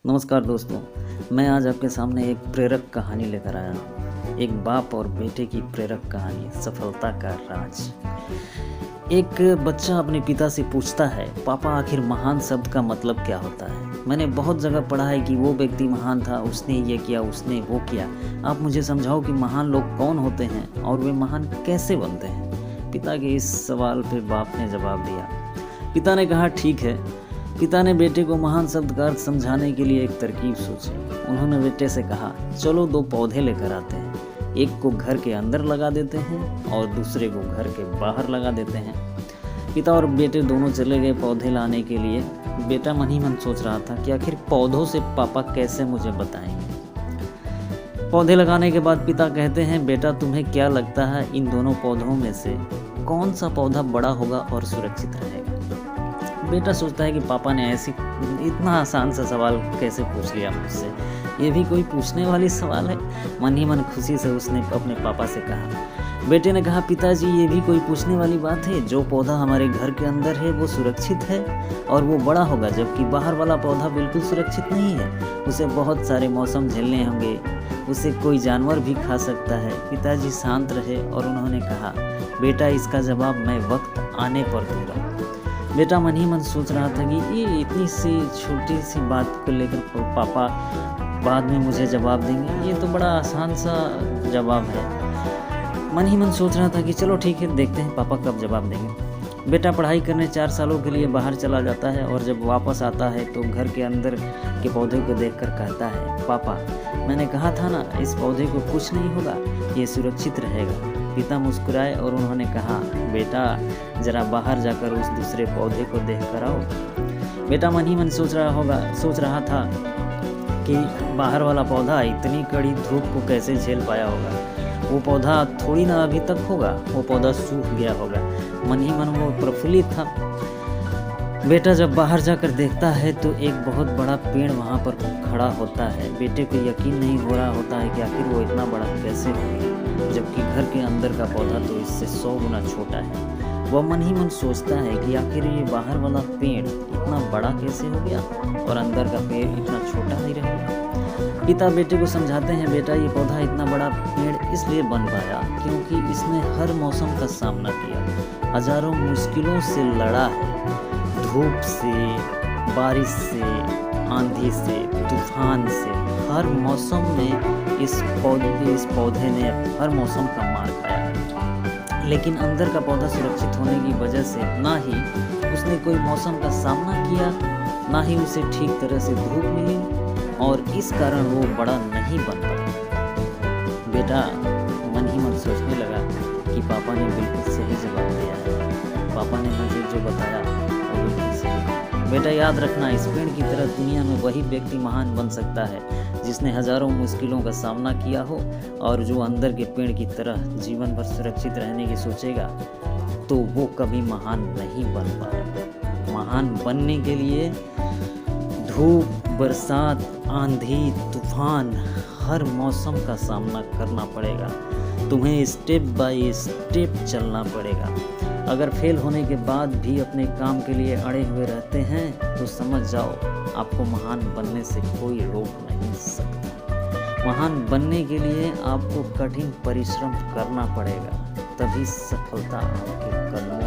नमस्कार दोस्तों, मैं आज आपके सामने एक प्रेरक कहानी लेकर आया हूँ। एक बाप और बेटे की प्रेरक कहानी, सफलता का राज। एक बच्चा अपने पिता से पूछता है, पापा आखिर महान शब्द का मतलब क्या होता है? मैंने बहुत जगह पढ़ा है कि वो व्यक्ति महान था, उसने ये किया, उसने वो किया। आप मुझे समझाओ कि महान लोग कौन होते हैं और वे महान कैसे बनते हैं? पिता के इस सवाल पर बाप ने जवाब दिया। पिता ने कहा, ठीक है। पिता ने बेटे को महान शब्द का अर्थ समझाने के लिए एक तरकीब सोची। उन्होंने बेटे से कहा, चलो 2 पौधे लेकर आते हैं। एक को घर के अंदर लगा देते हैं और दूसरे को घर के बाहर लगा देते हैं। पिता और बेटे दोनों चले गए पौधे लाने के लिए। बेटा मन ही मन सोच रहा था कि आखिर पौधों से पापा कैसे मुझे बताएंगे। पौधे लगाने के बाद पिता कहते हैं, बेटा तुम्हें क्या लगता है इन दोनों पौधों में से कौन सा पौधा बड़ा होगा और सुरक्षित रहेगा? बेटा सोचता है कि पापा ने ऐसी इतना आसान सा सवाल कैसे पूछ लिया मुझसे, ये भी कोई पूछने वाली सवाल है। मन ही मन खुशी से उसने अपने पापा से कहा। बेटे ने कहा, पिताजी ये भी कोई पूछने वाली बात है? जो पौधा हमारे घर के अंदर है वो सुरक्षित है और वो बड़ा होगा, जबकि बाहर वाला पौधा बिल्कुल सुरक्षित नहीं है। उसे बहुत सारे मौसम झेलने होंगे, उसे कोई जानवर भी खा सकता है। पिताजी शांत रहे और उन्होंने कहा, बेटा इसका जवाब मैं वक्त आने पर दूंगा। बेटा मन ही मन सोच रहा था कि ये इतनी सी छोटी सी बात को लेकर पापा बाद में मुझे जवाब देंगे, ये तो बड़ा आसान सा जवाब है। मन ही मन सोच रहा था कि चलो ठीक है, देखते हैं पापा कब जवाब देंगे। बेटा पढ़ाई करने 4 सालों के लिए बाहर चला जाता है और जब वापस आता है तो घर के अंदर के पौधे को देखकर कहता है, पापा मैंने कहा था ना, इस पौधे को कुछ नहीं होगा, ये सुरक्षित रहेगा। पिता मुस्कुराए और उन्होंने कहा, बेटा जरा बाहर जाकर उस दूसरे पौधे को देख कर आओ। बेटा मन ही मन सोच रहा था कि बाहर वाला पौधा इतनी कड़ी धूप को कैसे झेल पाया होगा। वो पौधा थोड़ी ना अभी तक होगा, वो पौधा सूख गया होगा। मन ही मन वो प्रफुल्लित था। बेटा जब बाहर जाकर देखता है तो एक बहुत बड़ा पेड़ वहाँ पर खड़ा होता है। बेटे को यकीन नहीं हो रहा होता है कि आखिर वो इतना बड़ा कैसे हो गया, जबकि घर के अंदर का पौधा तो इससे 100 गुना छोटा है। वह मन ही मन सोचता है कि आखिर ये बाहर वाला पेड़ इतना बड़ा कैसे हो गया और अंदर का पेड़ इतना छोटा नहीं रह गया। पिता बेटे को समझाते हैं, बेटा ये पौधा इतना बड़ा पेड़ इसलिए बन पाया क्योंकि इसने हर मौसम का सामना किया, हजारों मुश्किलों से लड़ा है। धूप से, बारिश से, आंधी से, तूफान से, हर मौसम में इस पौधे ने हर मौसम का मार खाया। लेकिन अंदर का पौधा सुरक्षित होने की वजह से ना ही उसने कोई मौसम का सामना किया, ना ही उसे ठीक तरह से धूप मिली और इस कारण वो बड़ा नहीं बन पाया। बेटा मन ही मन सोचने लगा कि पापा ने बिल्कुल सही जवाब दिया है। पापा ने मुझे जो बताया वो बिल्कुल सही। बेटा याद रखना, इस पेड़ की तरह दुनिया में वही व्यक्ति महान बन सकता है जिसने हजारों मुश्किलों का सामना किया हो, और जो अंदर के पेड़ की तरह जीवन भर सुरक्षित रहने की सोचेगा तो वो कभी महान नहीं बन पाएगा। महान बनने के लिए धूप, बरसात, आंधी, तूफान, हर मौसम का सामना करना पड़ेगा। तुम्हें स्टेप बाय स्टेप चलना पड़ेगा। अगर फेल होने के बाद भी अपने काम के लिए अड़े हुए रहते हैं तो समझ जाओ आपको महान बनने से कोई रोक नहीं सकता। महान बनने के लिए आपको कठिन परिश्रम करना पड़ेगा, तभी सफलता आपके कदमों